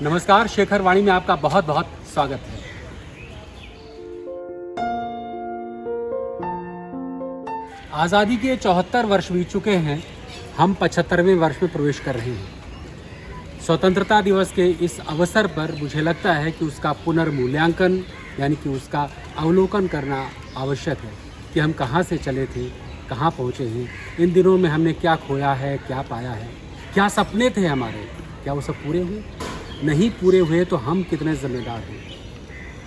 नमस्कार, शेखर वाणी में आपका बहुत बहुत स्वागत है। आज़ादी के 74 वर्ष बीत चुके हैं। हम 75वें वर्ष में प्रवेश कर रहे हैं। स्वतंत्रता दिवस के इस अवसर पर मुझे लगता है कि उसका पुनर्मूल्यांकन यानी कि उसका अवलोकन करना आवश्यक है कि हम कहाँ से चले थे, कहाँ पहुँचे हैं। इन दिनों में हमने क्या खोया है, क्या पाया है, क्या सपने थे हमारे, क्या वो सब पूरे हुए? नहीं पूरे हुए तो हम कितने जिम्मेदार हैं,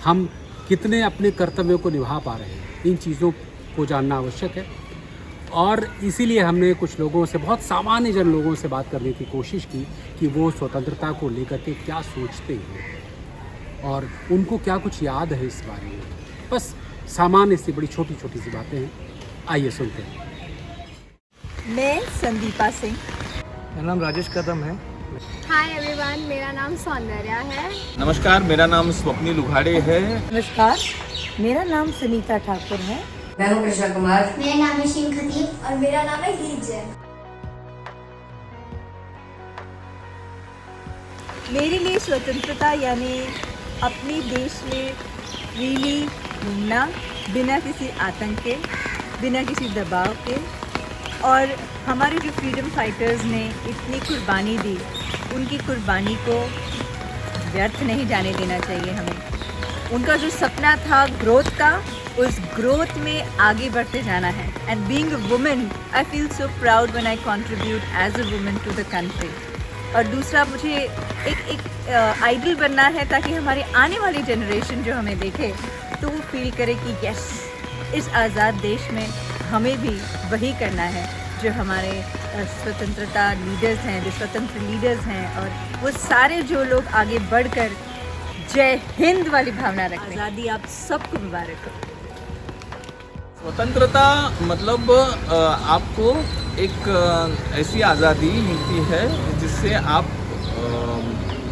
हम कितने अपने कर्तव्यों को निभा पा रहे हैं, इन चीज़ों को जानना आवश्यक है। और इसीलिए हमने कुछ लोगों से, बहुत सामान्य जन लोगों से बात करने की कोशिश की कि वो स्वतंत्रता को लेकर के क्या सोचते हैं और उनको क्या कुछ याद है इस बारे में। बस सामान्य सी बड़ी छोटी छोटी सी बातें हैं, आइए सुनते हैं। मैं संदीपा सिंह। मेरा नाम राजेश कदम है। हाय एवरीवन, मेरा नाम सौंदर्या है। नमस्कार, मेरा नाम स्वप्निल उघाड़े है। नमस्कार, मेरा नाम सुनीता ठाकुर है। मैं हूँ कृष्णा कुमार। मेरा नाम है शिन खतीब और मेरा नाम है गीत जैन। मेरे लिए स्वतंत्रता यानी अपने देश में फ्रीली घूमना, बिना किसी आतंक के, बिना किसी दबाव के। और हमारे जो फ्रीडम फाइटर्स ने इतनी कुर्बानी दी, उनकी कुर्बानी को व्यर्थ नहीं जाने देना चाहिए हमें। उनका जो सपना था ग्रोथ का, उस ग्रोथ में आगे बढ़ते जाना है। And being a woman, I feel so proud when I contribute as a woman to the country. और दूसरा, मुझे एक आइडल बनना है ताकि हमारे आने वाली जनरेशन जो हमें देखे तो वो फील करे कि यस, इस आज़ाद देश में हमें भी वही करना है जो हमारे स्वतंत्रता लीडर्स हैं, जो स्वतंत्र लीडर्स हैं। और वो सारे जो लोग आगे बढ़कर जय हिंद वाली भावना रखते हैं। आज़ादी आप सबको मुबारक हो। स्वतंत्रता मतलब आपको एक ऐसी आज़ादी मिलती है जिससे आप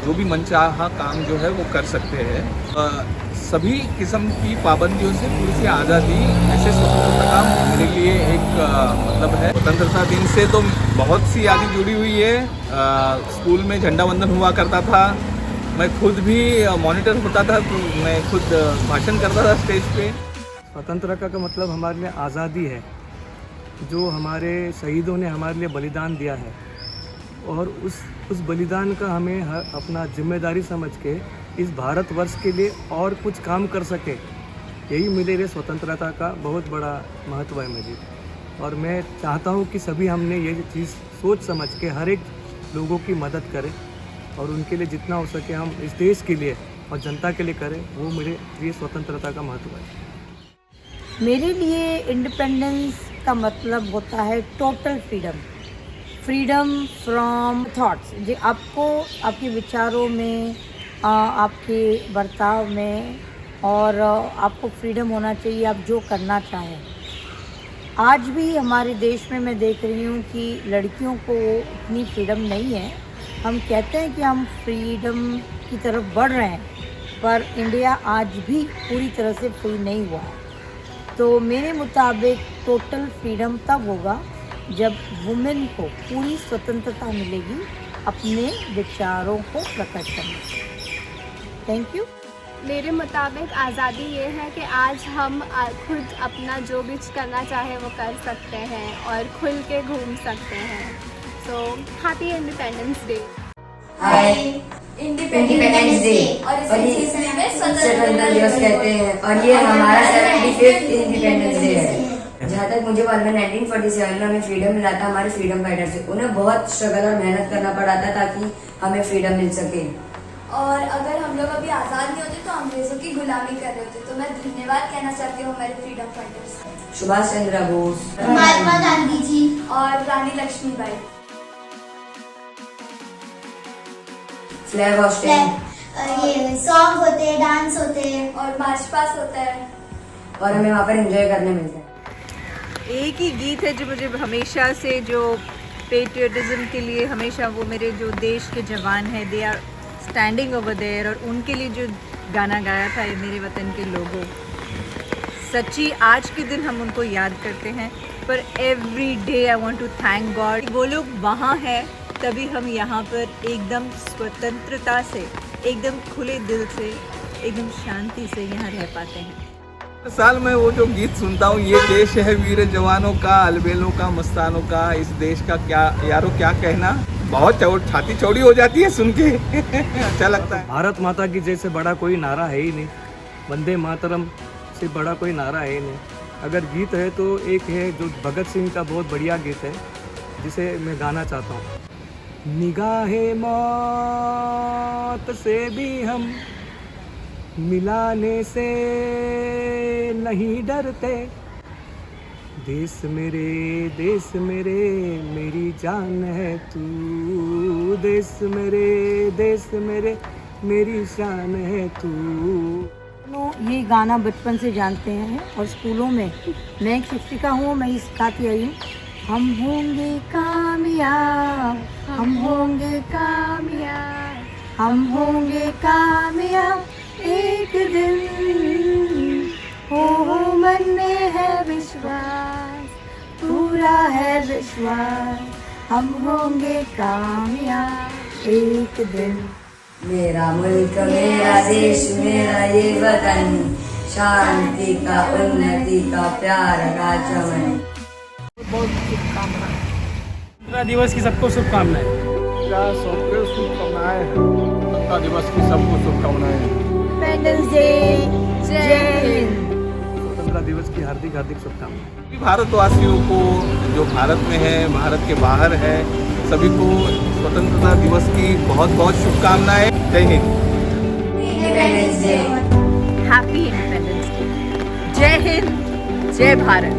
जो भी मनचाहा काम जो है वो कर सकते हैं। सभी किस्म की पाबंदियों से पूरी सी आज़ादी, ऐसे स्वतंत्रता का मेरे लिए एक मतलब है। स्वतंत्रता दिन से तो बहुत सी यादें जुड़ी हुई है। स्कूल में झंडा वंदन हुआ करता था, मैं खुद भी मॉनिटर होता था, तो मैं खुद भाषण करता था स्टेज पे। स्वतंत्रता का मतलब हमारे लिए आज़ादी है, जो हमारे शहीदों ने हमारे लिए बलिदान दिया है। और उस बलिदान का हमें अपना जिम्मेदारी समझ के इस भारतवर्ष के लिए और कुछ काम कर सके, यही मेरे लिए स्वतंत्रता का बहुत बड़ा महत्व है मेरी। और मैं चाहता हूँ कि सभी हमने ये चीज़ सोच समझ के हर एक लोगों की मदद करें और उनके लिए जितना हो सके हम इस देश के लिए और जनता के लिए करें। वो मेरे लिए स्वतंत्रता का महत्व है। मेरे लिए इंडिपेंडेंस का मतलब होता है टोटल फ्रीडम फ्रॉम थॉट्स। जो आपको आपके विचारों में, आपके बर्ताव में, और आपको फ्रीडम होना चाहिए आप जो करना चाहें। आज भी हमारे देश में मैं देख रही हूँ कि लड़कियों को इतनी फ्रीडम नहीं है। हम कहते हैं कि हम फ्रीडम की तरफ बढ़ रहे हैं, पर इंडिया आज भी पूरी तरह से फ्री नहीं हुआ है। तो मेरे मुताबिक टोटल फ्रीडम तब होगा जब वुमेन को पूरी स्वतंत्रता मिलेगी अपने विचारों को प्रकट करने की। Thank you. मेरे मुताबिक आज़ादी ये है कि आज हम खुद अपना जो भी करना चाहे वो कर सकते हैं और खुल के घूम सकते हैं। So happy independence day. Hi, independence day और इसे स्वतंत्रता दिवस कहते हैं। और ये हमारा 75th इंडिपेंडेंस डे है। जहाँ तक मुझे मालूम है 1947 में हमें फ्रीडम मिला था हमारे फ्रीडम फाइटर से। उन्हें बहुत स्ट्रगल और मेहनत करना पड़ा था ताकि हमें फ्रीडम मिल सके। और अगर हम लोग अभी आज़ाद नहीं होते तो अंग्रेजों की गुलामी कर रहे होते। तो मैं धन्यवाद कहना चाहती हूँ हमारे फ्रीडम फाइटर्स को। सुभाष चंद्र बोस, महात्मा गांधी जी और रानी लक्ष्मीबाई। फ्लैग होस्टिंग, ये सॉन्ग होते हैं, डांस होते हैं और मार्च पास होता है और हमें वहाँ पर एंजॉय करने मिलता है। एक ही गीत है जो मुझे हमेशा से, जो पेट्रियटिज्म के लिए हमेशा, वो मेरे जो देश के जवान हैं, they are standing over there, और उनके लिए जो गाना गाया था ये मेरे वतन के लोगों। सच्ची आज के दिन हम उनको याद करते हैं, पर every day I want to thank God. वो लोग वहाँ हैं तभी हम यहाँ पर एकदम स्वतंत्रता से एकदम खुले दिल से, एकदम शांति से यहाँ रह पाते हैं। हर साल मैं वो जो गीत सुनता हूँ, ये देश है वीर जवानों का, अलबेलों का, मस्तानों का, इस देश का क्या यारो क्या कहना, बहुत छाती चौड़ी हो जाती है सुन के। अच्छा लगता है। भारत माता की जैसे बड़ा कोई नारा है ही नहीं, वंदे मातरम से बड़ा कोई नारा है ही नहीं। अगर गीत है तो एक है जो भगत सिंह का बहुत बढ़िया गीत है, जिसे मैं गाना चाहता हूँ। निगाहे मौत से भी हम मिलाने से नहीं डरते, देश मेरे मेरी जान है तू, देश मेरे मेरी शान है तू। ये गाना बचपन से जानते हैं और स्कूलों में मैं एक शिक्षिका हूँ, मैं ही सिखाती आई हूँ। हम होंगे कामयाब, हम होंगे कामयाब, हम होंगे कामयाब एक दिन, हो मन में है विश्वास, पूरा है विश्वास, हम होंगे कामयाब एक दिन। मेरा मुल्क मेरा देश मेरा ये वतन, शांति का उन्नति का प्यार का चमन। स्वतंत्रता दिवस की सबको शुभकामनाएं। सबको शुभकामनाएं। स्वतंत्रता दिवस की सबको शुभकामनाएं। इंडिपेंडेंस डे, जय हिंद। स्वतंत्रता दिवस की हार्दिक शुभकामनाएं। सभी भारतवासियों को, जो भारत में है, भारत के बाहर है, सभी को स्वतंत्रता दिवस की बहुत बहुत शुभकामनाएं। जय Hind. Independence day. Happy independence day. जय हिंद, जय भारत।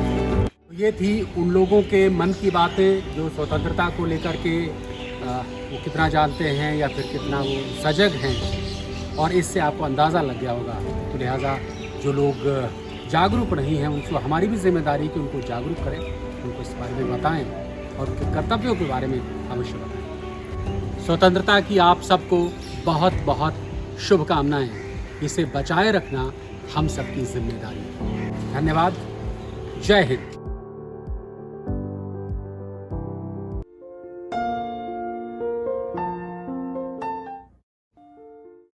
ये थी उन लोगों के मन की बातें जो स्वतंत्रता को लेकर के वो कितना जानते हैं या फिर कितना वो सजग हैं, और इससे आपको अंदाज़ा लग गया होगा। तो लिहाजा जो लोग जागरूक नहीं हैं, उनको हमारी भी जिम्मेदारी कि उनको जागरूक करें, उनको इस बारे में बताएं और उनके कर्तव्यों के बारे में अवश्य बताएं। स्वतंत्रता की आप सबको बहुत बहुत शुभकामनाएं। इसे बचाए रखना हम सबकी जिम्मेदारी है। धन्यवाद। जय हिंद।